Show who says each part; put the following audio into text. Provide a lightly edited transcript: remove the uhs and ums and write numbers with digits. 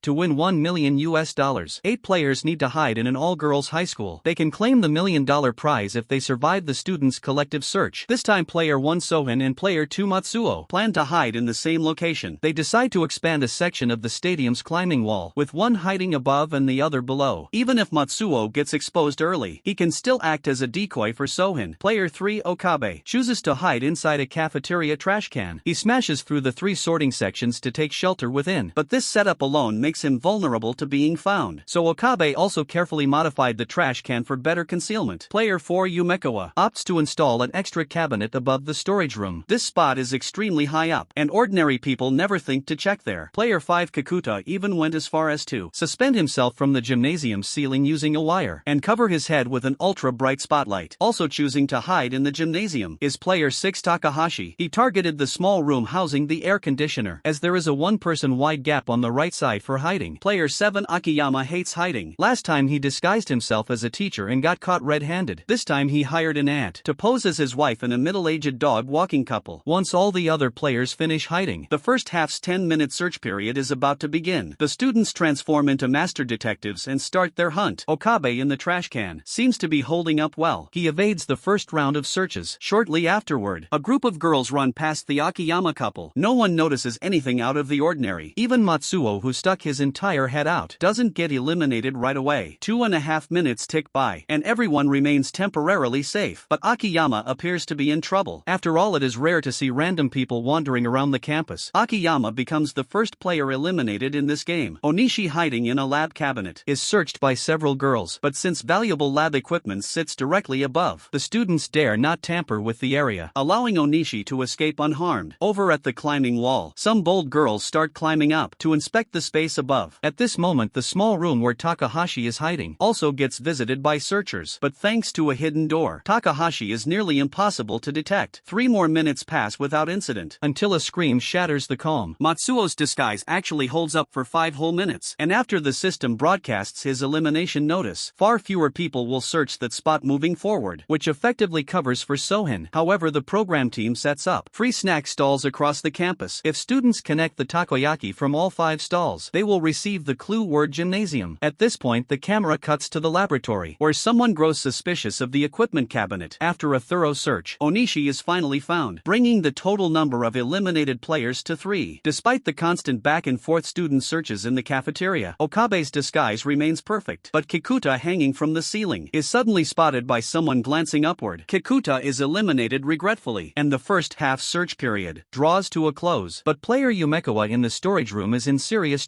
Speaker 1: to win $1 million US. 8 players need to hide in an all-girls high school. They can claim the $1 million prize if they survive the students' collective search. This time player 1 Sohan and player 2 Matsuo plan to hide in the same location. They decide to expand a section of the stadium's climbing wall, with one hiding above and the other below. Even if Matsuo gets exposed early, he can still act as a decoy for Sohan. Player 3 Okabe chooses to hide inside a cafeteria trash can. He smashes through the 3 sorting sections to take shelter within, but this setup alone makes him vulnerable to being found. So Okabe also carefully modified the trash can for better concealment. Player 4 Yumekawa opts to install an extra cabinet above the storage room. This spot is extremely high up, and ordinary people never think to check there. Player 5 Kikuta even went as far as to suspend himself from the gymnasium ceiling using a wire, and cover his head with an ultra-bright spotlight. Also choosing to hide in the gymnasium is player 6 Takahashi. He targeted the small room housing the air conditioner, as there is a one-person wide gap on the right side for hiding. Player 7 Akiyama hates hiding. Last time he disguised himself as a teacher and got caught red-handed. This time he hired an aunt to pose as his wife and a middle-aged dog-walking couple. Once all the other players finish hiding, the first half's 10-minute search period is about to begin. The students transform into master detectives and start their hunt. Okabe in the trash can seems to be holding up well. He evades the first round of searches. Shortly afterward, a group of girls run past the Akiyama couple. No one notices anything out of the ordinary. Even Matsuo, who stuck his entire head out, doesn't get eliminated right away. 2.5 minutes tick by, and everyone remains temporarily safe. But Akiyama appears to be in trouble. After all, it is rare to see random people wandering around the campus. Akiyama becomes the first player eliminated in this game. Onishi, hiding in a lab cabinet, is searched by several girls, but since valuable lab equipment sits directly above, the students dare not tamper with the area, allowing Onishi to escape unharmed. Over at the climbing wall, some bold girls start climbing up to inspect the space above. At this moment, the small room where Takahashi is hiding also gets visited by searchers, but thanks to a hidden door, Takahashi is nearly impossible to detect. 3 more minutes pass without incident, until a scream shatters the calm. Matsuo's disguise actually holds up for 5 whole minutes, and after the system broadcasts his elimination notice, far fewer people will search that spot moving forward, which effectively covers for Sohan. However, the program team sets up free snack stalls across the campus. If students connect the takoyaki from all 5 stalls, they will receive the clue word gymnasium. At this point, the camera cuts to the laboratory, where someone grows suspicious of the equipment cabinet. After a thorough search, Onishi is finally found, bringing the total number of eliminated players to 3. Despite the constant back-and-forth student searches in the cafeteria, Okabe's disguise remains perfect. But Kikuta, hanging from the ceiling, is suddenly spotted by someone glancing upward. Kikuta is eliminated regretfully, and the first half search period draws to a close. But player Yumekawa in the storage room is in serious